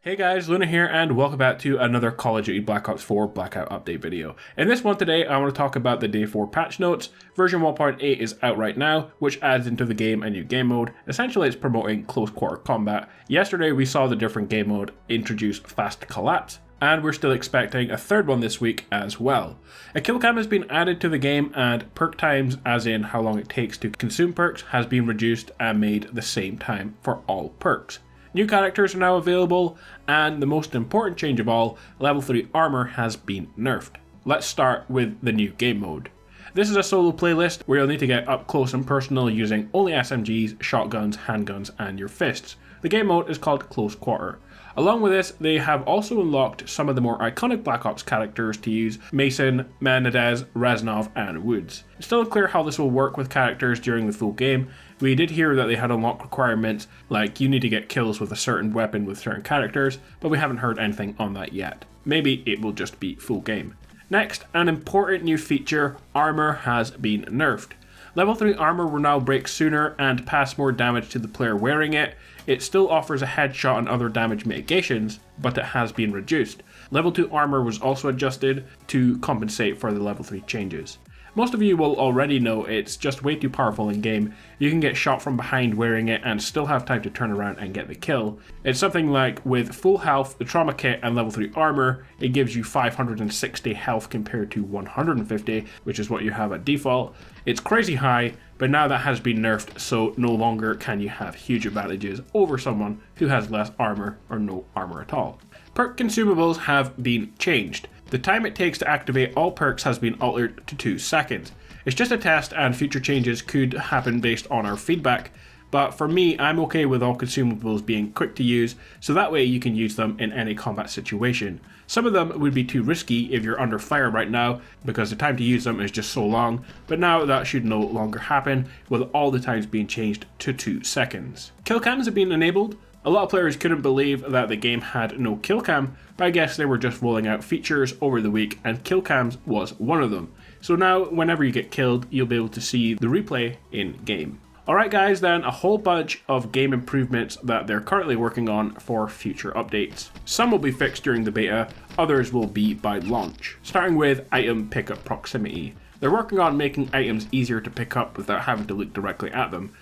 Hey guys, Luna here and welcome back to another Call of Duty Black Ops 4 Blackout update video. In this one today, I want to talk about the Day 4 patch notes. Version 1.8 is out right now, which adds into the game a new game mode. Essentially, it's promoting close quarter combat. Yesterday, we saw the different game mode introduce fast collapse, and we're still expecting a third one this week as well. A kill cam has been added to the game, and perk times, as in how long it takes to consume perks, has been reduced and made the same time for all perks. New characters are now available, and the most important change of all, level 3 armor has been nerfed. Let's start with the new game mode. This is a solo playlist where you'll need to get up close and personal using only SMGs, shotguns, handguns, and your fists. The game mode is called Close Quarter. Along with this, they have also unlocked some of the more iconic Black Ops characters to use: Mason, Menendez, Reznov, and Woods. It's still unclear how this will work with characters during the full game. We did hear that they had unlocked requirements, like you need to get kills with a certain weapon with certain characters, but we haven't heard anything on that yet. Maybe it will just be full game. Next, an important new feature: Armour has been nerfed. Level 3 armor will now break sooner and pass more damage to the player wearing it. It still offers a headshot and other damage mitigations, but it has been reduced. Level 2 armor was also adjusted to compensate for the level 3 changes. Most of you will already know it's just way too powerful in game. You can get shot from behind wearing it and still have time to turn around and get the kill. It's something like with full health, the trauma kit, and level 3 armor, it gives you 560 health compared to 150, which is what you have at default. It's crazy high, but now that has been nerfed, so no longer can you have huge advantages over someone who has less armor or no armor at all. Perk consumables have been changed. The time it takes to activate all perks has been altered to 2 seconds. It's just a test and future changes could happen based on our feedback, but for me, I'm okay with all consumables being quick to use, so that way you can use them in any combat situation. Some of them would be too risky if you're under fire right now, because the time to use them is just so long, but now that should no longer happen, with all the times being changed to 2 seconds. Killcams have been enabled. A lot of players couldn't believe that the game had no kill cam, but I guess they were just rolling out features over the week, and Killcams was one of them. So now, whenever you get killed, you'll be able to see the replay in game. Alright guys, then a whole bunch of game improvements that they're currently working on for future updates. Some will be fixed during the beta, others will be by launch. Starting with item pickup proximity. They're working on making items easier to pick up without having to look directly at them.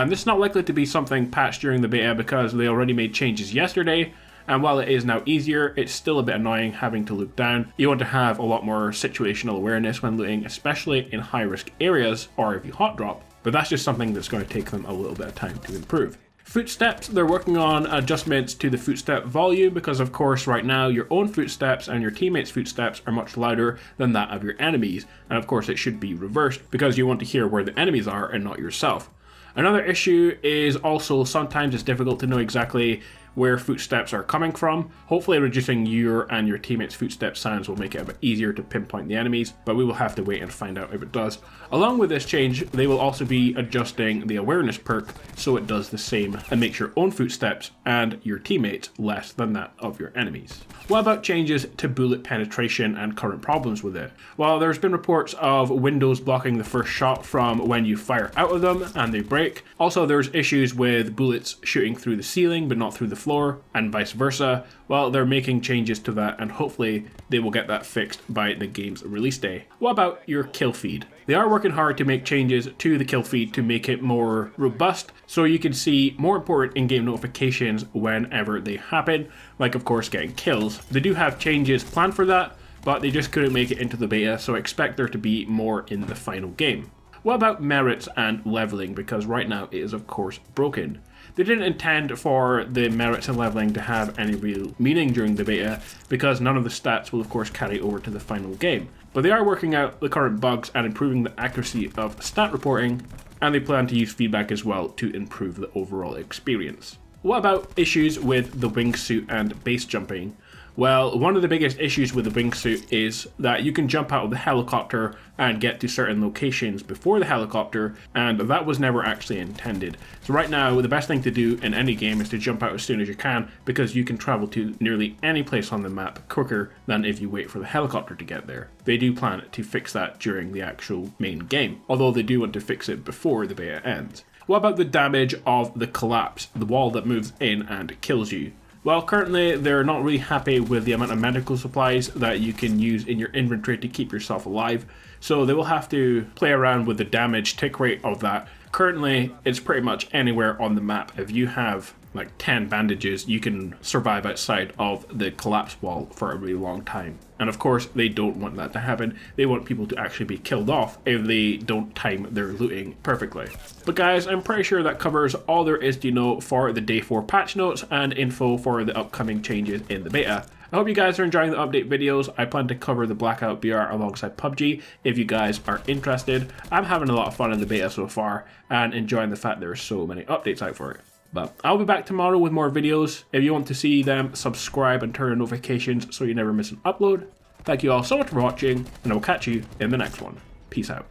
This is not likely to be something patched during the beta because they already made changes yesterday, and while it is now easier, it's still a bit annoying having to look down. You want to have a lot more situational awareness when looting, especially in high risk areas or if you hot drop, but that's just something that's going to take them a little bit of time to improve. Footsteps, they're working on adjustments to the footstep volume because of course right now your own footsteps and your teammates' footsteps are much louder than that of your enemies, and of course it should be reversed because you want to hear where the enemies are and not yourself. Another issue is also sometimes it's difficult to know exactly where footsteps are coming from. Hopefully reducing your and your teammates' footstep sounds will make it a bit easier to pinpoint the enemies, but we will have to wait and find out if it does. Along with this change, they will also be adjusting the awareness perk so it does the same and makes your own footsteps and your teammates less than that of your enemies. What about changes to bullet penetration and current problems with it? Well, there's been reports of windows blocking the first shot from when you fire out of them and they break. Also, there's issues with bullets shooting through the ceiling but not through the floor, and vice versa. Well, they're making changes to that and hopefully they will get that fixed by the game's release day. What about your kill feed? They are working hard to make changes to the kill feed to make it more robust so you can see more important in-game notifications whenever they happen, like of course getting kills. They do have changes planned for that, but they just couldn't make it into the beta, so expect there to be more in the final game. What about merits and leveling, because right now it is of course broken. They didn't intend for the merits and leveling to have any real meaning during the beta because none of the stats will of course carry over to the final game. But they are working out the current bugs and improving the accuracy of stat reporting, and they plan to use feedback as well to improve the overall experience. What about issues with the wingsuit and base jumping? Well, one of the biggest issues with the wingsuit is that you can jump out of the helicopter and get to certain locations before the helicopter, and that was never actually intended. So right now, the best thing to do in any game is to jump out as soon as you can, because you can travel to nearly any place on the map quicker than if you wait for the helicopter to get there. They do plan to fix that during the actual main game, although they do want to fix it before the beta ends. What about the damage of the collapse, the wall that moves in and kills you? Well, currently they're not really happy with the amount of medical supplies that you can use in your inventory to keep yourself alive, so they will have to play around with the damage tick rate of that. Currently, it's pretty much anywhere on the map. If you have like 10 bandages, you can survive outside of the collapse wall for a really long time. And of course, they don't want that to happen. They want people to actually be killed off if they don't time their looting perfectly. But guys, I'm pretty sure that covers all there is to know for the day 4 patch notes and info for the upcoming changes in the beta. I hope you guys are enjoying the update videos. I plan to cover the Blackout BR alongside PUBG if you guys are interested. I'm having a lot of fun in the beta so far and enjoying the fact there are so many updates out for it. But I'll be back tomorrow with more videos. If you want to see them, subscribe and turn on notifications so you never miss an upload. Thank you all so much for watching, and I will catch you in the next one. Peace out.